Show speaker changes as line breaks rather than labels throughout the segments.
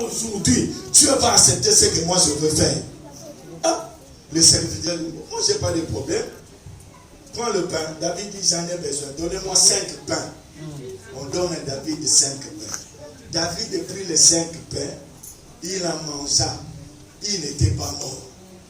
aujourd'hui, Dieu va accepter ce que moi je veux faire. Ah, le serviteur dit, moi je n'ai pas de problème. Prends le pain. David dit, j'en ai besoin. Donnez-moi 5 pains. On donne à David 5 pains. David a pris les 5 pains. Il en mangea. Il n'était pas mort.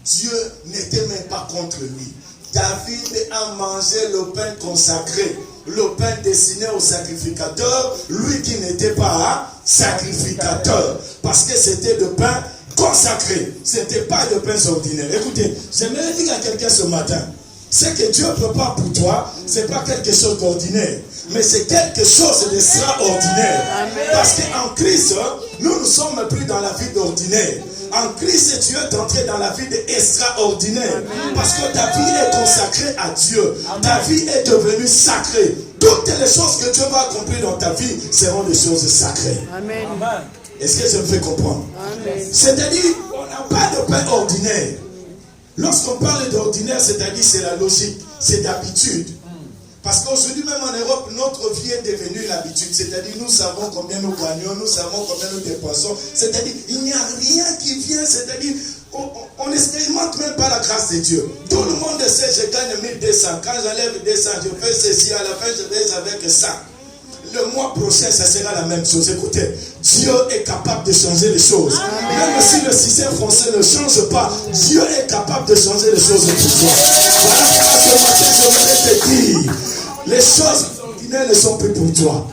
Dieu n'était même pas contre lui. David a mangé le pain consacré. Le pain destiné au sacrificateur. Lui qui n'était pas sacrificateur. Parce que c'était le pain consacré. Ce n'était pas le pain ordinaire. Écoutez, j'aimerais dire à quelqu'un ce matin. Ce que Dieu prépare pour toi, ce n'est pas quelque chose d'ordinaire, mais c'est quelque chose d'extraordinaire. Parce qu'en Christ, nous ne sommes plus dans la vie d'ordinaire. En Christ, tu es entré dans la vie d'extraordinaire. Parce que ta vie est consacrée à Dieu. Ta vie est devenue sacrée. Toutes les choses que Dieu va accomplir dans ta vie seront des choses sacrées. Amen. Est-ce que je me fais comprendre? C'est-à-dire, on n'a pas de pain ordinaire. Lorsqu'on parle d'ordinaire, c'est-à-dire c'est la logique, c'est d'habitude. Parce qu'aujourd'hui même en Europe, notre vie est devenue l'habitude. C'est-à-dire nous savons combien nous gagnons, nous savons combien nous dépensons. C'est-à-dire il n'y a rien qui vient, c'est-à-dire on n'expérimente même pas la grâce de Dieu. Tout le monde sait, je gagne 1200. Quand j'enlève 200, je fais ceci, à la fin je vais avec ça. Le mois prochain, ça sera la même chose. Écoutez, Dieu est capable de changer les choses. Amen. Même si le système français ne change pas, Dieu est capable de changer les choses pour toi. Voilà pourquoi ce matin, je voudrais te dire, les choses ordinaires ne sont plus pour toi.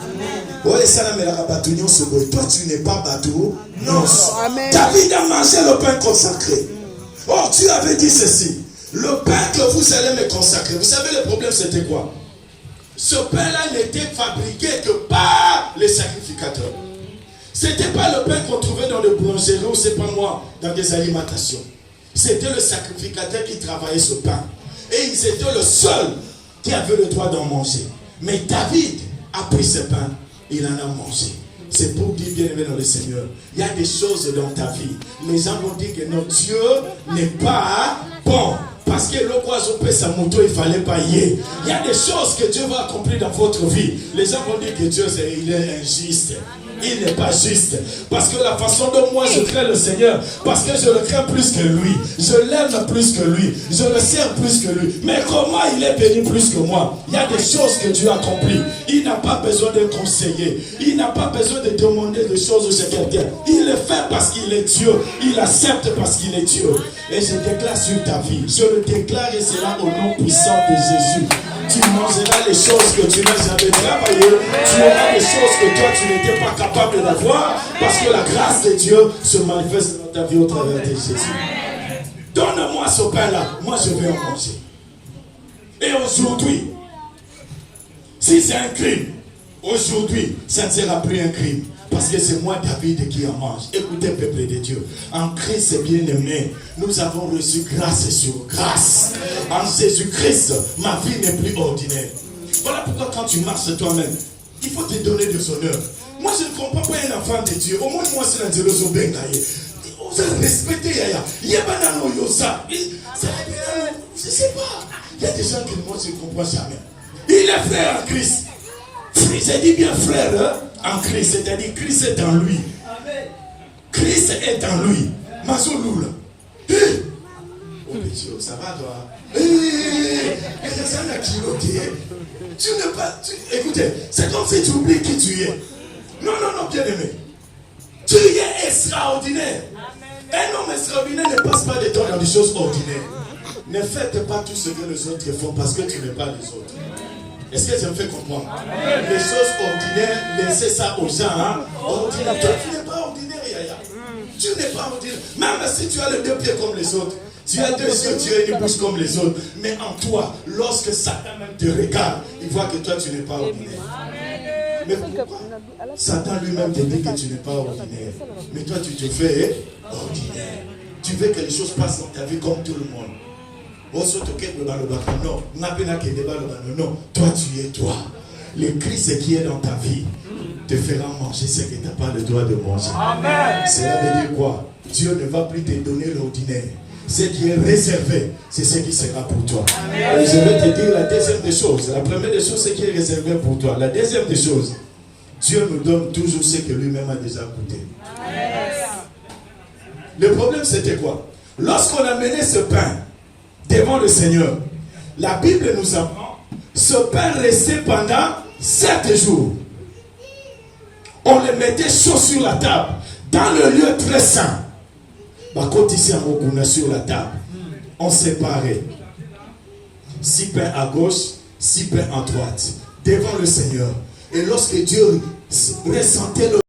Ouais, ça là, mais la rabatouillon se boit. Toi, tu n'es pas bateau. Non. David a mangé le pain consacré. Or, Dieu avait dit ceci. Le pain que vous allez me consacrer. Vous savez, le problème, c'était quoi? Ce pain-là n'était fabriqué que par les sacrificateurs. Ce n'était pas le pain qu'on trouvait dans le boulangerie ou c'est pas moi, dans des alimentations. C'était le sacrificateur qui travaillait ce pain. Et ils étaient le seul qui avait le droit d'en manger. Mais David a pris ce pain, il en a mangé. C'est pour dire, bien aimé dans le Seigneur, il y a des choses dans ta vie. Les gens vont dire que notre Dieu n'est pas bon. Parce que le oiseau paie sa moto, il ne fallait pas y aller. Il y a des choses que Dieu va accomplir dans votre vie. Les gens vont dire que Dieu il est injuste. Il n'est pas juste. Parce que la façon dont moi je crains le Seigneur, parce que je le crains plus que lui, je l'aime plus que lui, je le sers plus que lui. Mais comment il est béni plus que moi? Il y a des choses que Dieu accomplit. Il n'a pas besoin de conseiller. Il n'a pas besoin de demander des choses chez quelqu'un. Il le fait parce qu'il est Dieu. Il accepte parce qu'il est Dieu. Et je déclare sur ta vie, je le déclare et c'est là au nom puissant de Jésus. Tu mangeras les choses que tu n'as jamais travaillé. Tu auras les choses que toi tu n'étais pas capable d'avoir. Parce que la grâce de Dieu se manifeste dans ta vie au travers de Jésus. Donne-moi ce pain-là. Moi je vais en manger. Et aujourd'hui, si c'est un crime, aujourd'hui, ça ne sera plus un crime. Parce que c'est moi, David, qui en mange. Écoutez, peuple de Dieu. En Christ bien-aimé, nous avons reçu grâce sur grâce. En Jésus-Christ, ma vie n'est plus ordinaire. Voilà pourquoi quand tu marches toi-même, il faut te donner des honneurs. Moi, je ne comprends pas un enfant de Dieu. Au moins, moi, c'est un Dieu de vous allez respecter Yaya. Il y a banano yosa. Je ne sais pas. Il y a des gens que moi, je ne comprends jamais. Il est frère en Christ. J'ai dit bien frère, hein? En Christ, c'est-à-dire Christ est en lui. Christ est en lui. Mazouloula. Oh Dieu, ça va toi? Tu n'es pas. Écoutez, c'est comme si tu oublies qui tu es. Non, bien aimé. Tu es extraordinaire. Un homme extraordinaire ne passe pas de temps dans des choses ordinaires. Ne faites pas tout ce que les autres font parce que tu n'es pas les autres. Est-ce que je me fais comprendre? Les choses ordinaires, laissez ça aux gens. Hein? Ordinaire. Toi, tu n'es pas ordinaire, Yaya. Tu n'es pas ordinaire. Même si tu as les 2 pieds comme les autres, tu as 2 yeux, tu as une bouche comme les autres. Mais en toi, lorsque Satan même te regarde, il voit que toi, tu n'es pas ordinaire. Mais pourquoi? Satan lui-même te dit que tu n'es pas ordinaire. Mais toi, tu te fais ordinaire. Tu veux que les choses passent dans ta vie comme tout le monde. Non, toi tu es toi. Le Christ qui est dans ta vie te fera manger ce que tu n'as pas le droit de manger. Amen. Cela veut dire quoi? Dieu ne va plus te donner l'ordinaire. Ce qui est réservé, c'est ce qui sera pour toi. Amen. Et je vais te dire la deuxième des choses. La première des choses, c'est qui est réservé pour toi. La deuxième des choses, Dieu nous donne toujours ce que lui-même a déjà goûté. Amen. Le problème, c'était quoi? Lorsqu'on amenait ce pain devant le Seigneur, la Bible nous apprend, ce pain restait pendant 7 jours. On le mettait chaud sur la table, dans le lieu très saint. Quand ici sur la table, on séparait 6 pains à gauche, 6 pains à droite, devant le Seigneur. Et lorsque Dieu ressentait le